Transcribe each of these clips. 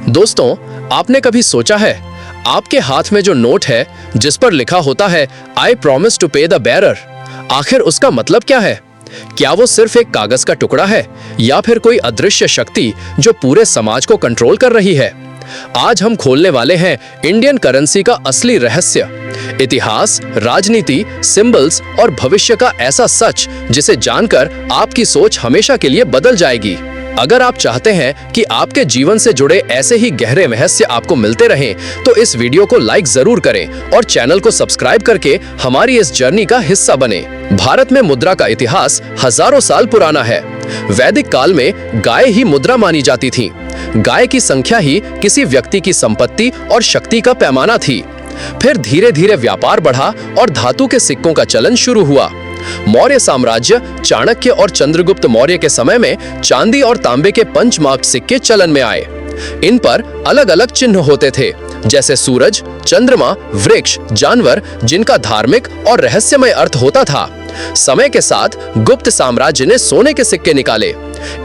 दोस्तों, आपने कभी सोचा है आपके हाथ में जो नोट है जिस पर लिखा होता है I promise to pay the bearer, आखिर उसका मतलब क्या है? क्या वो सिर्फ एक कागज का टुकड़ा है या फिर कोई अदृश्य शक्ति जो पूरे समाज को कंट्रोल कर रही है? आज हम खोलने वाले हैं इंडियन करेंसी का असली रहस्य, इतिहास, राजनीति, सिंबल्स और भविष्य का ऐसा सच जिसे जानकर आपकी सोच हमेशा के लिए बदल जाएगी। अगर आप चाहते हैं कि आपके जीवन से जुड़े ऐसे ही गहरे रहस्य आपको मिलते रहें, तो इस वीडियो को लाइक जरूर करें और चैनल को सब्सक्राइब करके हमारी इस जर्नी का हिस्सा बने। भारत में मुद्रा का इतिहास हजारों साल पुराना है। वैदिक काल में गाय ही मुद्रा मानी जाती थी। गाय की संख्या ही किसी व्यक्ति की संपत्ति और शक्ति का पैमाना थी। फिर धीरे धीरे व्यापार बढ़ा और धातु के सिक्कों का चलन शुरू हुआ। मौर्य साम्राज्य, चाणक्य और चंद्रगुप्त मौर्य के समय में चांदी और तांबे के पंचमार्क सिक्के चलन में आए। इन पर अलग अलग चिन्ह होते थे, जैसे सूरज, चंद्रमा, वृक्ष, जानवर, जिनका धार्मिक और रहस्यमय अर्थ होता था। समय के साथ गुप्त साम्राज्य ने सोने के सिक्के निकाले।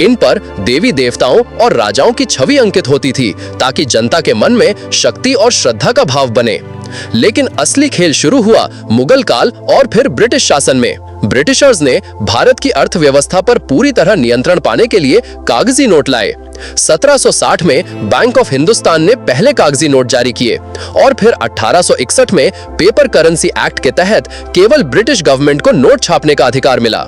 इन पर देवी देवताओं और राजाओं की छवि अंकित होती थी ताकि जनता के मन में शक्ति और श्रद्धा का भाव बने। लेकिन असली खेल शुरू हुआ मुगल काल और फिर ब्रिटिश शासन में। ब्रिटिशर्स ने भारत की अर्थव्यवस्था पर पूरी तरह नियंत्रण पाने के लिए कागजी नोट लाए। 1760 में बैंक ऑफ हिंदुस्तान ने पहले कागजी नोट जारी किए और फिर 1861 में पेपर करेंसी एक्ट के तहत केवल ब्रिटिश गवर्नमेंट को नोट छापने का अधिकार मिला।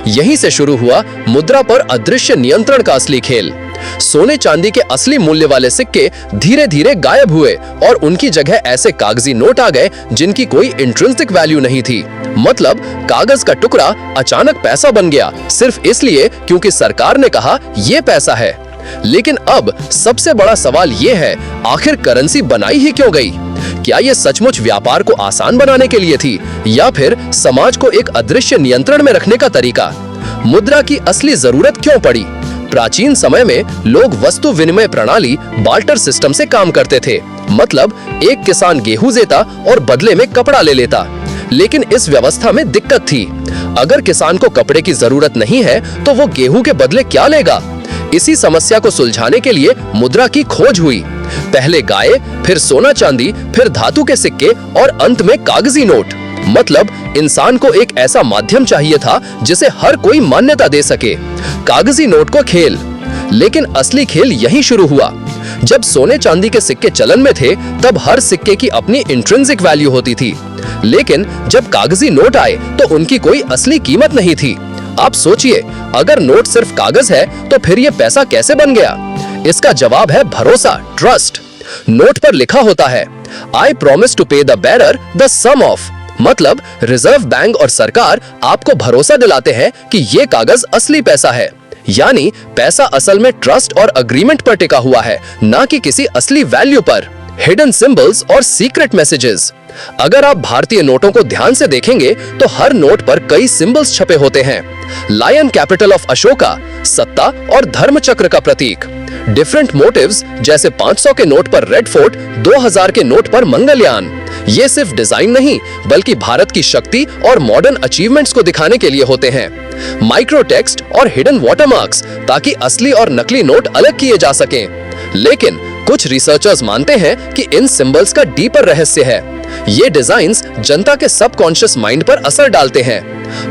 यहीं से शुरू हुआ मुद्रा पर अदृश्य नियंत्रण का असली खेल। सोने चांदी के असली मूल्य वाले सिक्के धीरे धीरे गायब हुए और उनकी जगह ऐसे कागजी नोट आ गए जिनकी कोई इंट्रिंसिक वैल्यू नहीं थी। मतलब कागज का टुकड़ा अचानक पैसा बन गया, सिर्फ इसलिए क्योंकि सरकार ने कहा ये पैसा है। लेकिन अब सबसे बड़ा सवाल ये है, आखिर करेंसी बनाई ही क्यों गई? क्या ये सचमुच व्यापार को आसान बनाने के लिए थी या फिर समाज को एक अदृश्य नियंत्रण में रखने का तरीका? मुद्रा की असली जरूरत क्यों पड़ी? प्राचीन समय में लोग वस्तु विनिमय प्रणाली बार्टर सिस्टम से काम करते थे। मतलब एक किसान गेहूं देता और बदले में कपड़ा ले लेता। लेकिन इस व्यवस्था में दिक्कत थी। अगर किसान को कपड़े की जरूरत नहीं है तो वो गेहूं के बदले क्या लेगा? इसी समस्या को सुलझाने के लिए मुद्रा की खोज हुई। पहले गाय, फिर सोना चांदी, फिर धातु के सिक्के और अंत में कागजी नोट। मतलब इंसान को एक ऐसा माध्यम चाहिए था जिसे हर कोई मान्यता दे सके। कागजी नोट को खेल। लेकिन असली खेल यहीं शुरू हुआ। जब सोने चांदी के सिक्के चलन में थे तब हर सिक्के की अपनी इंट्रिंसिक वैल्यू होती थी। लेकिन जब कागजी नोट आए तो उनकी कोई असली कीमत नहीं थी। आप सोचिए, अगर नोट सिर्फ कागज है तो फिर ये पैसा कैसे बन गया? इसका जवाब है भरोसा, ट्रस्ट। नोट पर लिखा होता है I promise to pay the bearer the sum of. मतलब रिजर्व बैंक और सरकार आपको भरोसा दिलाते हैं कि ये कागज असली पैसा है। यानी पैसा असल में ट्रस्ट और अग्रीमेंट पर टिका हुआ है, ना कि किसी असली वैल्यू पर। हिडन सिंबल्स और सीक्रेट मैसेजेस। अगर आप भारतीय नोटों को ध्यान से देखेंगे तो हर नोट पर कई सिंबल्स छपे होते हैं। लायन कैपिटल ऑफ अशोका, सत्ता और धर्म चक्र का प्रतीक। डिफरेंट मोटिव्स, जैसे 500 के नोट पर रेड फोर्ट, 2000 के नोट पर मंगलयान। ये सिर्फ डिजाइन नहीं बल्कि भारत की शक्ति और मॉडर्न अचीवमेंट्स को दिखाने के लिए होते हैं। माइक्रो टेक्स्ट और हिडन वाटरमार्क्स, ताकि असली और नकली नोट अलग किए जा सकें। लेकिन कुछ रिसर्चर्स मानते हैं कि इन सिंबल्स का डीपर रहस्य है। ये डिजाइन्स जनता के सबकॉन्शियस माइंड पर असर डालते हैं।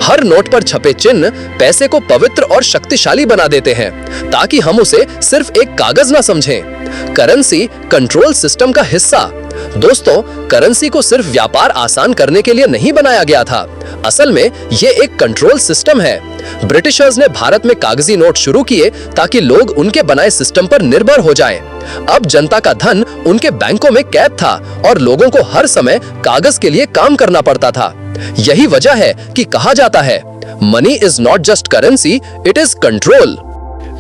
हर नोट पर छपे चिन्ह पैसे को पवित्र और शक्तिशाली बना देते हैं ताकि हम उसे सिर्फ एक कागज ना समझें। करेंसी कंट्रोल सिस्टम का हिस्सा। दोस्तों, करेंसी को सिर्फ व्यापार आसान करने के लिए नहीं बनाया गया था। असल में ये एक कंट्रोल सिस्टम है। ब्रिटिशर्स ने भारत में कागजी नोट शुरू किए ताकि लोग उनके बनाए सिस्टम पर निर्भर हो जाएं। अब जनता का धन उनके बैंकों में कैद था और लोगों को हर समय कागज के लिए काम करना पड़ता था। यही वजह है कि कहा जाता है money is not just currency, it is control.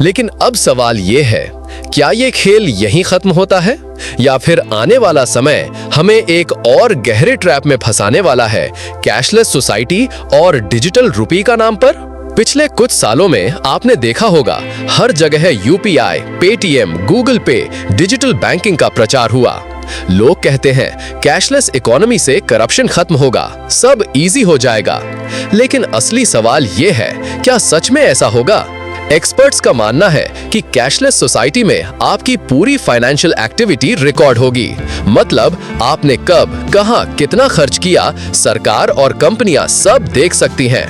लेकिन अब सवाल ये है, क्या ये खेल यहीं खत्म होता है या फिर आने वाला समय हमें एक और गहरे ट्रैप में फंसाने वाला है, कैशलेस सोसाइटी और डिजिटल रुपी का नाम पर? पिछले कुछ सालों में आपने देखा होगा हर जगह यूपीआई, पेटीएम, गूगल पे, डिजिटल बैंकिंग का प्रचार हुआ। लोग कहते हैं कैशलेस इकोनॉमी से करप्शन खत्म होगा, सब इजी हो जाएगा। लेकिन असली सवाल ये है, क्या सच में ऐसा होगा? एक्सपर्ट्स का मानना है कि कैशलेस सोसाइटी में आपकी पूरी फाइनेंशियल एक्टिविटी रिकॉर्ड होगी। मतलब आपने कब, कहां, कितना खर्च किया, सरकार और कंपनियां सब देख सकती हैं।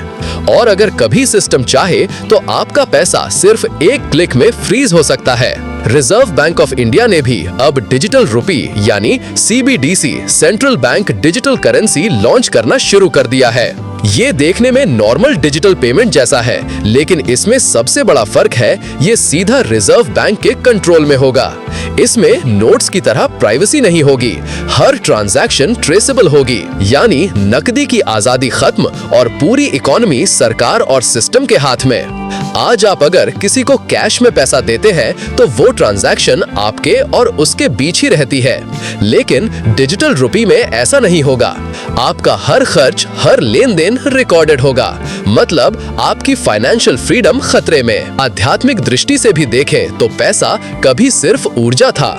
और अगर कभी सिस्टम चाहे तो आपका पैसा सिर्फ एक क्लिक में फ्रीज हो सकता है। रिजर्व बैंक ऑफ इंडिया ने भी अब डिजिटल रुपी यानी CBDC central bank digital currency launch करना शुरू कर दिया है। ये देखने में नॉर्मल डिजिटल पेमेंट जैसा है, लेकिन इसमें सबसे बड़ा फर्क है ये सीधा रिजर्व बैंक के कंट्रोल में होगा। इसमें नोट्स की तरह प्राइवेसी नहीं होगी, हर ट्रांजैक्शन ट्रेसेबल होगी, यानी नकदी की आजादी खत्म और पूरी इकोनॉमी सरकार और सिस्टम के हाथ में। आज आप अगर किसी को कैश में पैसा देते हैं तो वो ट्रांजैक्शन आपके और उसके बीच ही रहती है, लेकिन डिजिटल रुपी में ऐसा नहीं होगा। आपका हर खर्च, हर लेन देन रिकॉर्डेड होगा। मतलब आपकी फाइनेंशियल फ्रीडम खतरे में। आध्यात्मिक दृष्टि से भी देखें तो पैसा कभी सिर्फ ऊर्जा था।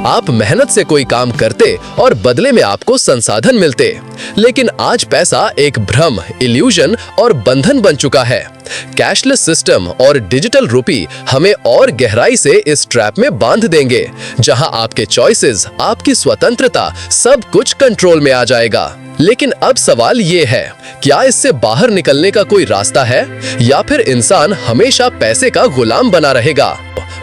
आप मेहनत से कोई काम करते और बदले में आपको संसाधन मिलते, लेकिन आज पैसा एक भ्रम, इल्यूजन और बंधन बन चुका है। कैशलेस सिस्टम और डिजिटल रुपी हमें और गहराई से इस ट्रैप में बांध देंगे, जहां आपके चॉइसेस, आपकी स्वतंत्रता, सब कुछ कंट्रोल में आ जाएगा। लेकिन अब सवाल ये है, क्या इससे बाहर निकलने का कोई रास्ता है, या फिर इंसान हमेशा पैसे का गुलाम बना रहेगा?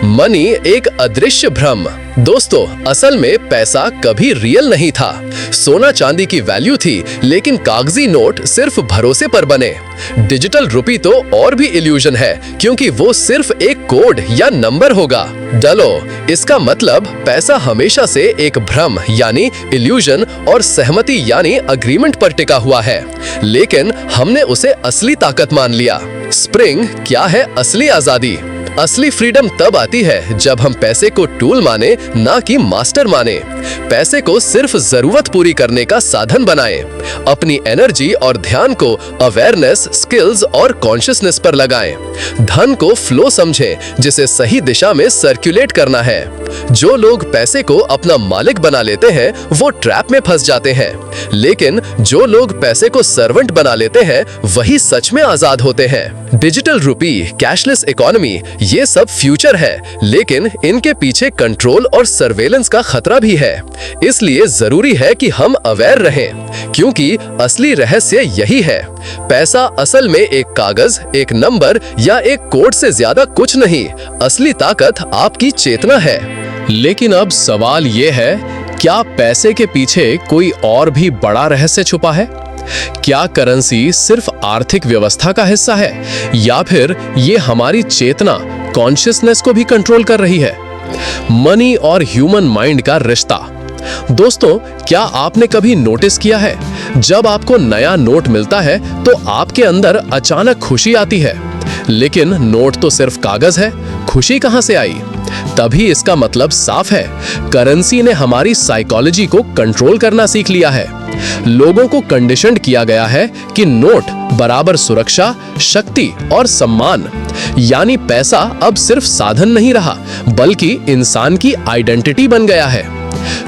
मनी एक अदृश्य भ्रम। दोस्तों, असल में पैसा कभी रियल नहीं था। सोना चांदी की वैल्यू थी, लेकिन कागजी नोट सिर्फ भरोसे पर बने। डिजिटल रुपी तो और भी इल्यूजन है, क्योंकि वो सिर्फ एक कोड या नंबर होगा। डलो, इसका मतलब पैसा हमेशा से एक भ्रम यानी इल्यूजन और सहमति यानी अग्रीमेंट पर टिका हुआ है, लेकिन हमने उसे असली ताकत मान लिया। स्प्रिंग, क्या है असली आजादी? असली फ्रीडम तब आती है जब हम पैसे को टूल माने, ना कि मास्टर माने। पैसे को सिर्फ जरूरत पूरी करने का साधन बनाएं। अपनी एनर्जी और ध्यान को अवेयरनेस, स्किल्स और कॉन्शियसनेस पर लगाएं। धन को फ्लो समझें, जिसे सही दिशा में सर्कुलेट करना है। जो लोग पैसे को अपना मालिक बना लेते हैं वो ट्रैप में फंस जाते हैं, लेकिन जो लोग पैसे को सर्वेंट बना लेते हैं वही सच में आजाद होते हैं। डिजिटल रुपी, कैशलेस इकोनॉमी, ये सब फ्यूचर है, लेकिन इनके पीछे कंट्रोल और सर्वेलेंस का खतरा भी है। इसलिए जरूरी है कि हम अवेयर रहें, क्योंकि असली रहस्य यही है। पैसा असल में एक कागज, एक नंबर या एक कोड से ज्यादा कुछ नहीं। असली ताकत आपकी चेतना है। लेकिन अब सवाल ये है, क्या पैसे के पीछे कोई और भी बड़ा रहस्य छुपा है? क्या करेंसी सिर्फ आर्थिक व्यवस्था का हिस्सा है, या फिर ये हमारी चेतना, कॉन्शियसनेस को भी कंट्रोल कर रही है? मनी और ह्यूमन माइंड का रिश्ता। दोस्तों, क्या आपने कभी नोटिस किया है, जब आपको नया नोट मिलता है तो आपके अंदर अचानक खुशी आती है, लेकिन नोट तो सिर्फ कागज है, खुशी कहां से आई? तभी इसका मतलब साफ है, करेंसी ने हमारी साइकोलॉजी को कंट्रोल करना सीख लिया है। लोगों को कंडीशन्ड किया गया है कि नोट बराबर सुरक्षा, शक्ति और सम्मान। यानी पैसा अब सिर्फ साधन नहीं रहा, बल्कि इंसान की आइडेंटिटी बन गया है।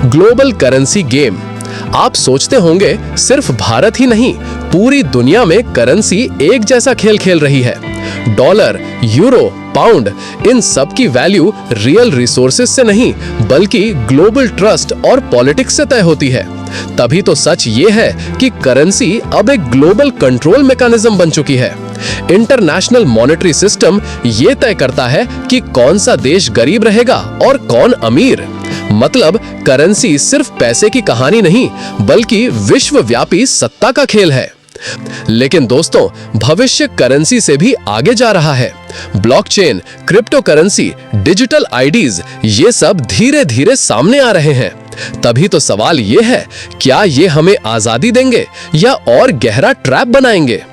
Global currency game. आप सोचते होंगे सिर्फ भारत ही नहीं, पूरी दुनिया में करेंसी एक जैसा खेल खेल रही है। डॉलर, यूरो, पाउंड, इन सब की वैल्यू रियल रिसोर्सेज से नहीं, बल्कि ग्लोबल ट्रस्ट और पॉलिटिक्स से तय होती है। तभी तो सच ये है कि करेंसी अब एक ग्लोबल कंट्रोल मैकेनिज्म बन चुकी है। इंटरनेशनल मॉनेटरी सिस्टम ये तय करता है कि कौन सा देश गरीब रहेगा और कौन अमीर। मतलब करेंसी सिर्फ पैसे की कहानी नहीं, बल्कि विश्वव्यापी सत्ता का खेल है। लेकिन दोस्तों, भविष्य करेंसी से भी आगे जा रहा है। Blockchain, crypto currency, digital IDs, ये सब धीरे धीरे सामने आ रहे हैं। तभी तो सवाल ये है, क्या ये हमें आजादी देंगे या और गहरा ट्रैप बनाएंगे?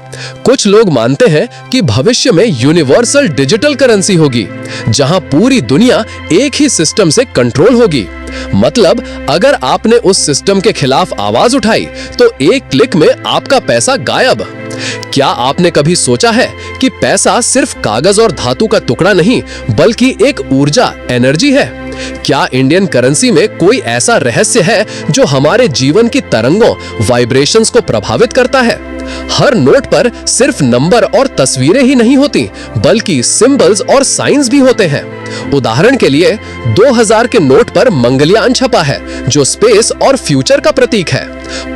कुछ लोग मानते हैं कि भविष्य में यूनिवर्सल डिजिटल करेंसी होगी, जहां पूरी दुनिया एक ही सिस्टम से कंट्रोल होगी। मतलब अगर आपने उस सिस्टम के खिलाफ आवाज उठाई तो एक क्लिक में आपका पैसा गायब। क्या आपने कभी सोचा है कि पैसा सिर्फ कागज और धातु का टुकड़ा नहीं बल्कि एक ऊर्जा, एनर्जी है? क्या इंडियन करेंसी में कोई ऐसा रहस्य है जो हमारे जीवन की तरंगों, वाइब्रेशंस को प्रभावित करता है? हर नोट पर सिर्फ नंबर और तस्वीरें ही नहीं होती बल्कि सिंबल्स और साइंस भी होते हैं। उदाहरण के लिए 2000 के नोट पर मंगलयान छपा है जो स्पेस और फ्यूचर का प्रतीक है।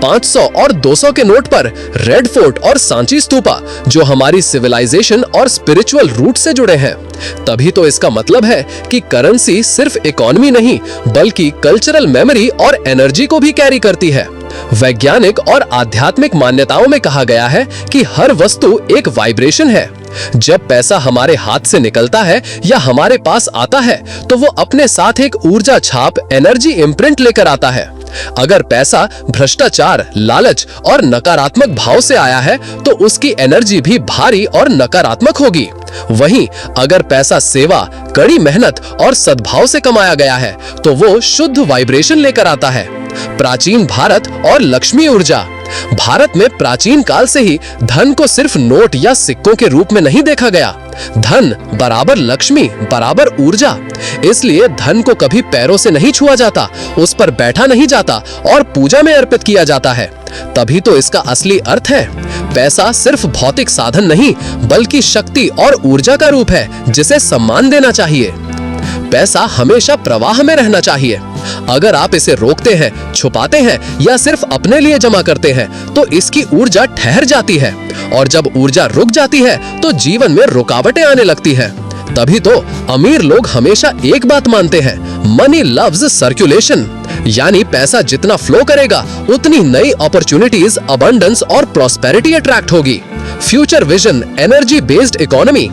500 और 200 के नोट पर रेड फोर्ट और सांची स्तूपा जो हमारी सिविलाइजेशन और स्पिरिचुअल रूट से जुड़े हैं। तभी तो इसका मतलब है कि करेंसी सिर्फ इकोनॉमी नहीं बल्कि कल्चरल मेमोरी और एनर्जी को भी कैरी करती है। वैज्ञानिक और आध्यात्मिक मान्यताओं में कहा गया है कि हर वस्तु एक वाइब्रेशन है। जब पैसा हमारे हाथ से निकलता है या हमारे पास आता है तो वो अपने साथ एक ऊर्जा छाप, एनर्जी इम्प्रिंट लेकर आता है। अगर पैसा भ्रष्टाचार, लालच और नकारात्मक भाव से आया है तो उसकी एनर्जी भी भारी और नकारात्मक होगी। वहीं अगर पैसा सेवा, कड़ी मेहनत और सद्भाव से कमाया गया है तो वो शुद्ध वाइब्रेशन लेकर आता है। प्राचीन भारत और लक्ष्मी ऊर्जा। भारत में प्राचीन काल से ही धन को सिर्फ नोट या सिक्कों के रूप में नहीं देखा गया। धन बराबर लक्ष्मी बराबर ऊर्जा। इसलिए धन को कभी पैरों से नहीं छुआ जाता, उस पर बैठा नहीं जाता और पूजा में अर्पित किया जाता है। तभी तो इसका असली अर्थ है, पैसा सिर्फ भौतिक साधन नहीं बल्कि शक्ति और ऊर्जा का रूप है जिसे सम्मान देना चाहिए। पैसा हमेशा प्रवाह में रहना चाहिए। अगर आप इसे रोकते हैं, छुपाते हैं या सिर्फ अपने लिए जमा करते हैं तो इसकी ऊर्जा ठहर जाती है और जब ऊर्जा रुक जाती है तो जीवन में रुकावटें आने लगती हैं। तभी तो अमीर लोग हमेशा एक बात मानते हैं, मनी लव्स सर्कुलेशन, यानी पैसा जितना फ्लो करेगा उतनी नई अपॉर्चुनिटीज, अबंडेंस और प्रॉस्पेरिटी अट्रैक्ट होगी। Future vision, energy based economy.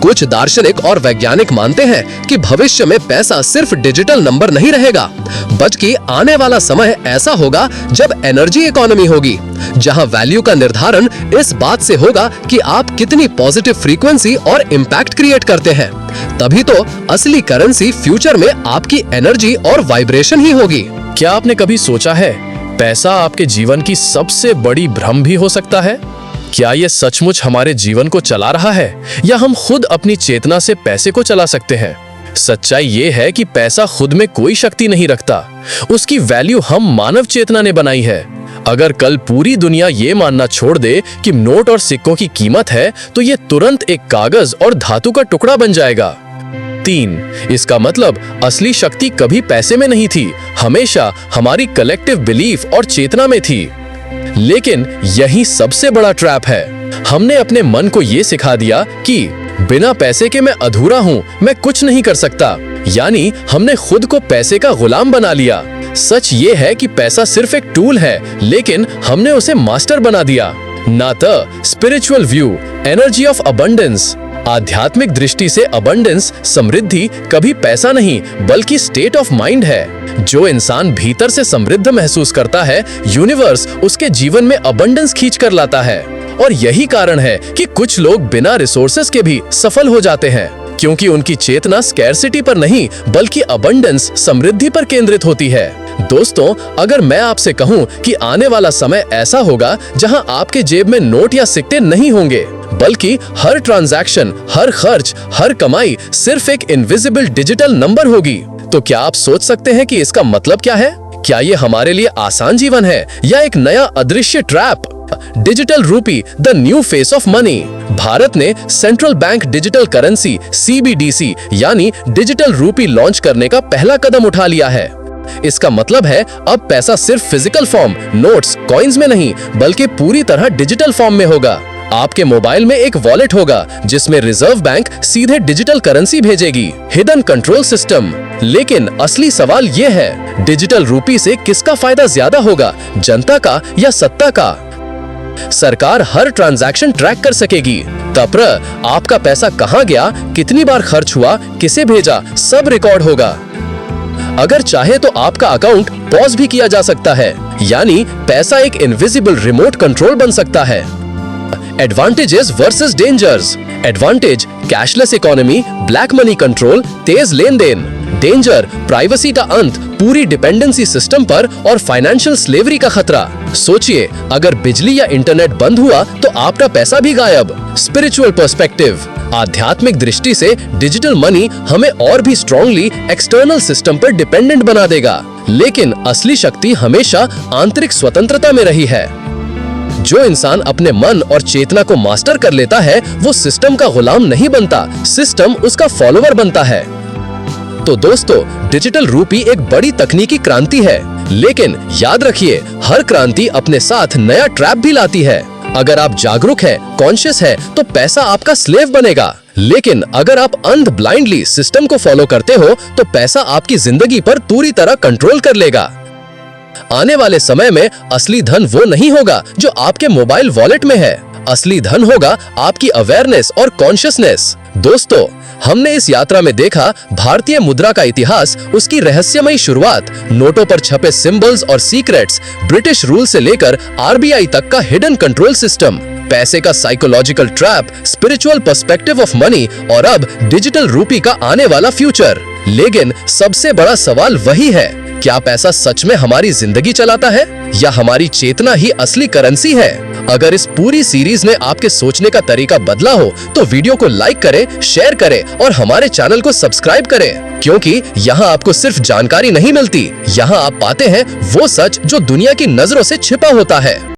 कुछ दार्शनिक और वैज्ञानिक मानते हैं कि भविष्य में पैसा सिर्फ डिजिटल नंबर नहीं रहेगा बल्कि आने वाला समय ऐसा होगा जब एनर्जी इकोनॉमी होगी, जहां वैल्यू का निर्धारण इस बात से होगा कि आप कितनी पॉजिटिव फ्रीक्वेंसी और इम्पैक्ट क्रिएट करते हैं। तभी तो असली करेंसी फ्यूचर में आपकी एनर्जी और वाइब्रेशन ही होगी। क्या आपने कभी सोचा है पैसा आपके जीवन की सबसे बड़ी भ्रम भी हो सकता है? क्या ये सचमुच हमारे जीवन को चला रहा है या हम खुद अपनी चेतना से पैसे को चला सकते हैं? सच्चाई ये है कि पैसा खुद में कोई शक्ति नहीं रखता, उसकी वैल्यू हम मानव चेतना ने बनाई है। अगर कल पूरी दुनिया ये मानना छोड़ दे कि नोट और सिक्कों की कीमत है तो ये तुरंत एक कागज और धातु का टुकड़ा बन जाएगा। 3. इसका मतलब असली शक्ति कभी पैसे में नहीं थी, हमेशा हमारी कलेक्टिव बिलीफ और चेतना में थी। लेकिन यही सबसे बड़ा ट्रैप है। हमने अपने मन को ये सिखा दिया कि बिना पैसे के मैं अधूरा हूँ, मैं कुछ नहीं कर सकता। यानी हमने खुद को पैसे का गुलाम बना लिया। सच ये है कि पैसा सिर्फ एक टूल है, लेकिन हमने उसे मास्टर बना दिया। ना तो spiritual view, energy of abundance. आध्यात्मिक दृष्टि से अबंडेंस, समृद्धि कभी पैसा नहीं बल्कि स्टेट ऑफ माइंड है। जो इंसान भीतर से समृद्ध महसूस करता है, यूनिवर्स उसके जीवन में अबंडेंस खींच कर लाता है। और यही कारण है कि कुछ लोग बिना रिसोर्सेस के भी सफल हो जाते हैं, क्योंकि उनकी चेतना स्कैरसिटी पर नहीं बल्कि अबंडेंस, समृद्धि पर केंद्रित होती है। दोस्तों, अगर मैं आपसे कहूं कि आने वाला समय ऐसा होगा जहां आपके जेब में नोट या सिक्के नहीं होंगे बल्कि हर ट्रांजैक्शन, हर खर्च, हर कमाई सिर्फ एक इनविजिबल डिजिटल नंबर होगी, तो क्या आप सोच सकते हैं कि इसका मतलब क्या है? क्या ये हमारे लिए आसान जीवन है या एक नया अदृश्य trap? Digital rupee, the new face of money. Bharat ने central bank digital currency CBDC यानी डिजिटल रूपी लॉन्च करने का पहला कदम उठा लिया है। इसका मतलब है अब पैसा सिर्फ फिजिकल फॉर्म, नोट्स, कॉइन्स में नहीं बल्कि पूरी तरह डिजिटल फॉर्म में होगा। आपके मोबाइल में एक वॉलेट होगा जिसमें रिजर्व बैंक सीधे डिजिटल करेंसी भेजेगी, हिडन कंट्रोल सिस्टम। लेकिन असली सवाल ये है, डिजिटल रूपी से किसका फायदा ज्यादा होगा, जनता का या सत्ता का? सरकार हर ट्रांजैक्शन ट्रैक कर सकेगी। तब आपका पैसा कहां गया, कितनी बार खर्च हुआ, किसे भेजा, सब रिकॉर्ड होगा। अगर चाहे तो आपका अकाउंट पॉज भी किया जा सकता है, यानी पैसा एक इनविजिबल रिमोट कंट्रोल बन सकता है। Advantages versus dangers. Advantage, cashless economy, black money control, तेज लेन देन। डेंजर, प्राइवेसी का अंत, पूरी डिपेंडेंसी सिस्टम पर और फाइनेंशियल स्लेवरी का खतरा। सोचिए, अगर बिजली या इंटरनेट बंद हुआ तो आपका पैसा भी गायब। स्पिरिचुअल पर्सपेक्टिव, आध्यात्मिक दृष्टि से डिजिटल मनी हमें और भी स्ट्रांगली एक्सटर्नल सिस्टम पर डिपेंडेंट बना देगा, लेकिन असली शक्ति हमेशा आंतरिक स्वतंत्रता में रही है। जो इंसान अपने मन और चेतना को मास्टर कर लेता है वो सिस्टम का गुलाम नहीं बनता, सिस्टम उसका फॉलोवर बनता है। तो दोस्तों, डिजिटल रूपी एक बड़ी तकनीकी क्रांति है, लेकिन याद रखिए, हर क्रांति अपने साथ नया ट्रैप भी लाती है। अगर आप जागरूक है, कॉन्शियस है, तो पैसा आपका स्लेव बनेगा, लेकिन अगर आप अंध ब्लाइंडली सिस्टम को फॉलो करते हो तो पैसा आपकी जिंदगी पर पूरी तरह कंट्रोल कर लेगा। आने वाले समय में असली धन वो नहीं होगा जो आपके मोबाइल वॉलेट में है, असली धन होगा आपकी अवेयरनेस और कॉन्शियसनेस। दोस्तों, हमने इस यात्रा में देखा भारतीय मुद्रा का इतिहास, उसकी रहस्यमयी शुरुआत, नोटों पर छपे सिंबल्स और सीक्रेट्स, ब्रिटिश रूल से लेकर आरबीआई तक का हिडन कंट्रोल सिस्टम, पैसे का psychological trap, spiritual perspective of money और अब डिजिटल रूपी का आने वाला फ्यूचर। लेकिन सबसे बड़ा सवाल वही है, क्या पैसा सच में हमारी जिंदगी चलाता है या हमारी चेतना ही असली करेंसी है? अगर इस पूरी सीरीज ने आपके सोचने का तरीका बदला हो तो वीडियो को लाइक करें, शेयर करें और हमारे चैनल को सब्सक्राइब करें, क्योंकि यहाँ आपको सिर्फ जानकारी नहीं मिलती, यहाँ आप पाते हैं वो सच जो दुनिया की नजरों से छिपा होता है।